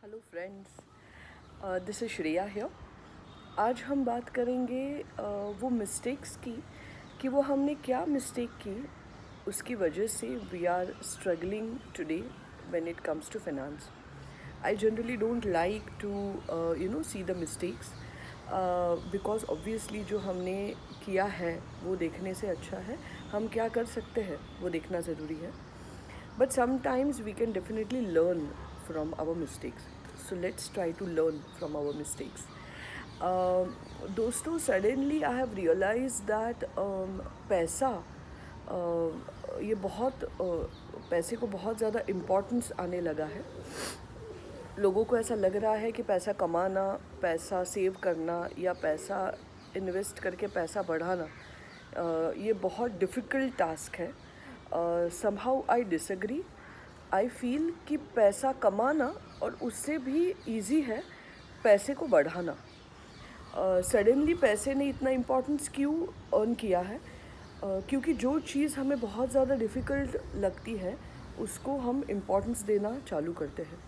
Hello friends, this is Shreya here. आज हम बात करेंगे वो मिस्टेक्स की कि वो हमने क्या मिस्टेक की, उसकी वजह से we are struggling today when it comes to finance. I generally don't like to see the mistakes because obviously जो हमने किया है वो देखने से अच्छा है हम क्या कर सकते हैं वो देखना ज़रूरी है. But sometimes we can definitely learn from our mistakes. So let's try to learn from our mistakes. दोस्तों, suddenly I have realized that पैसा ये बहुत पैसे को बहुत ज़्यादा इम्पोर्टेंस आने लगा है. लोगों को ऐसा लग रहा है कि पैसा कमाना, पैसा सेव करना या पैसा इन्वेस्ट करके पैसा बढ़ाना ये बहुत डिफ़िकल्ट टास्क है. Somehow I disagree. I feel कि पैसा कमाना और उससे भी इजी है पैसे को बढ़ाना. सडनली पैसे ने इतना इम्पोर्टेंस क्यों अर्न किया है? क्योंकि जो चीज़ हमें बहुत ज़्यादा डिफ़िकल्ट लगती है उसको हम इम्पोर्टेंस देना चालू करते हैं.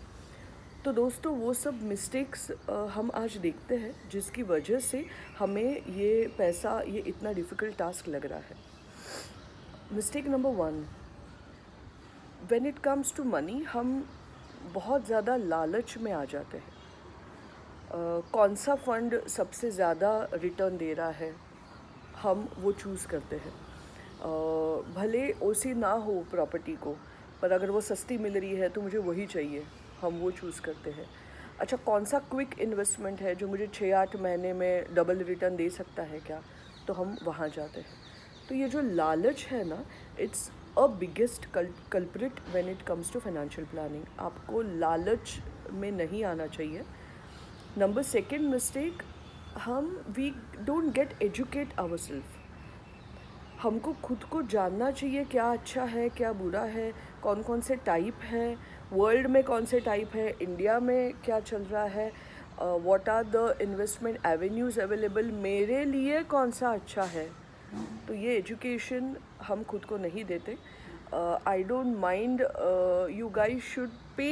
तो दोस्तों, वो सब मिस्टेक्स हम आज देखते हैं जिसकी वजह से हमें ये पैसा ये इतना डिफ़िकल्ट टास्क लग रहा है. Mistake number 1, when it comes to money हम बहुत ज़्यादा लालच में आ जाते हैं. कौन सा फ़ंड सबसे ज़्यादा रिटर्न दे रहा है हम वो चूज़ करते हैं. भले ओसी ना हो प्रॉपर्टी को, पर अगर वो सस्ती मिल रही है तो मुझे वही चाहिए, हम वो चूज़ करते हैं. अच्छा, कौन सा क्विक इन्वेस्टमेंट है जो मुझे 6-8 महीने में डबल रिटर्न दे सकता है क्या, तो हम वहाँ जाते हैं. तो ये जो लालच है ना, it's a biggest culprit when it comes to financial planning. आपको लालच में नहीं आना चाहिए. Number 2 mistake, we don't get educate our self. हमको खुद को जानना चाहिए क्या अच्छा है क्या बुरा है, कौन कौन से टाइप है, वर्ल्ड में कौन से टाइप है, इंडिया में क्या चल रहा है, what are the investment avenues available, मेरे लिए कौन सा अच्छा है. तो ये एजुकेशन हम खुद को नहीं देते. I don't mind, you guys should pay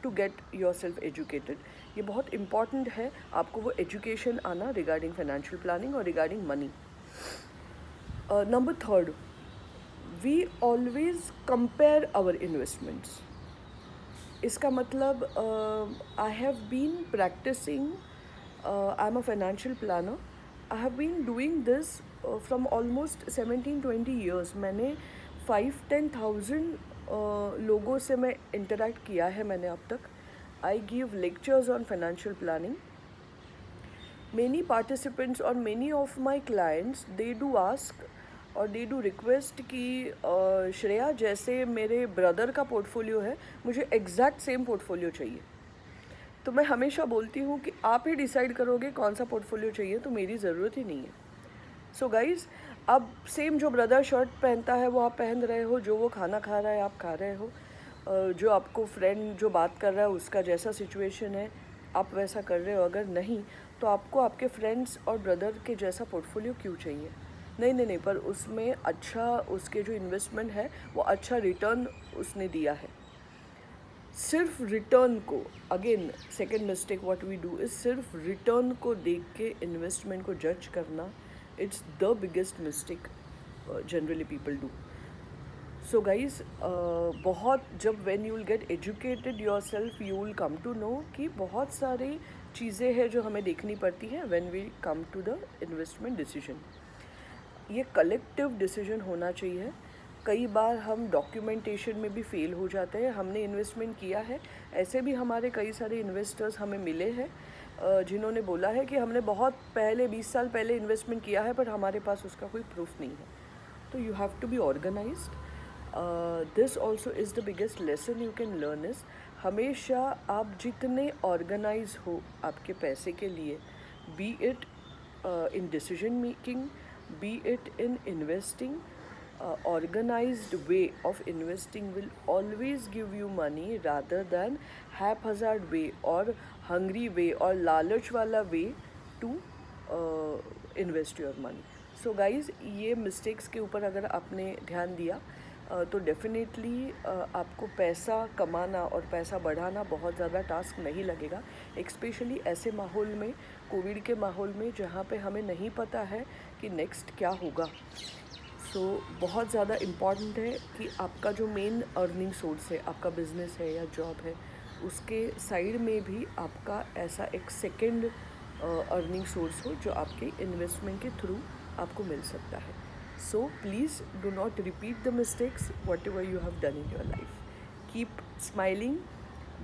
to get your self educated. ये बहुत इम्पॉर्टेंट है आपको वो एजुकेशन आना रिगार्डिंग फाइनेंशियल प्लानिंग और regarding money. Number 3, we always compare our investments. इसका मतलब I have been practising, I am a financial planner. I have been doing this from almost 17-20 years. मैंने 5-10,000 लोगों से मैं इंटरेक्ट किया है मैंने अब तक. I give lectures on financial planning. Many participants or many of my clients, they do ask और they do request कि श्रेया, जैसे मेरे ब्रदर का पोर्टफोलियो है मुझे एग्जैक्ट सेम पोर्टफोलियो चाहिए. तो मैं हमेशा बोलती हूँ कि आप ही डिसाइड करोगे कौन सा पोर्टफोलियो चाहिए, तो मेरी ज़रूरत ही नहीं है. सो गाइज़, अब सेम जो ब्रदर शर्ट पहनता है वो आप पहन रहे हो, जो वो खाना खा रहा है आप खा रहे हो, जो आपको फ्रेंड जो बात कर रहा है उसका जैसा सिचुएशन है आप वैसा कर रहे हो. अगर नहीं तो आपको आपके फ्रेंड्स और ब्रदर के जैसा पोर्टफोलियो क्यों चाहिए? नहीं नहीं नहीं, पर उसमें अच्छा, उसके जो इन्वेस्टमेंट है वो अच्छा रिटर्न उसने दिया है. सिर्फ रिटर्न को, again second mistake what we do is सिर्फ रिटर्न को देख के इन्वेस्टमेंट को जज करना. It's the biggest mistake generally people do. So guys, बहुत जब when you will get educated your self you will come to know कि बहुत सारी चीज़ें हैं जो हमें देखनी पड़ती हैं when we come to the investment decision. ये कलेक्टिव डिसीजन होना चाहिए. कई बार हम डॉक्यूमेंटेशन में भी फेल हो जाते हैं. हमने इन्वेस्टमेंट किया है, ऐसे भी हमारे कई सारे इन्वेस्टर्स हमें मिले हैं जिन्होंने बोला है कि हमने बहुत पहले 20 साल पहले इन्वेस्टमेंट किया है पर हमारे पास उसका कोई प्रूफ नहीं है. तो you have to be organised. This also is the biggest lesson you can learn is, हमेशा आप जितने ऑर्गेनाइज हो आपके पैसे के लिए, be it in decision making, be it in investing, organized way of investing will always give you money rather than haphazard way or hungry way or लालच वाला way to invest your money. So guys, ये mistakes के ऊपर अगर आपने ध्यान दिया तो डेफिनेटली आपको पैसा कमाना और पैसा बढ़ाना बहुत ज़्यादा टास्क नहीं लगेगा, एक्सपेशली ऐसे माहौल में, कोविड के माहौल में, जहाँ पे हमें नहीं पता है कि नेक्स्ट क्या होगा। सो बहुत ज़्यादा इम्पॉर्टेंट है कि आपका जो मेन अर्निंग सोर्स है, आपका बिजनेस है या जॉब है, उसके साइड में भी आपका ऐसा एक सेकेंड अर्निंग सोर्स हो जो आपके इन्वेस्टमेंट के थ्रू आपको मिल सकता है। So please do not repeat the mistakes whatever you have done in your life. Keep smiling,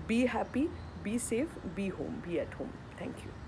be happy, be safe, be home, be at home. Thank you.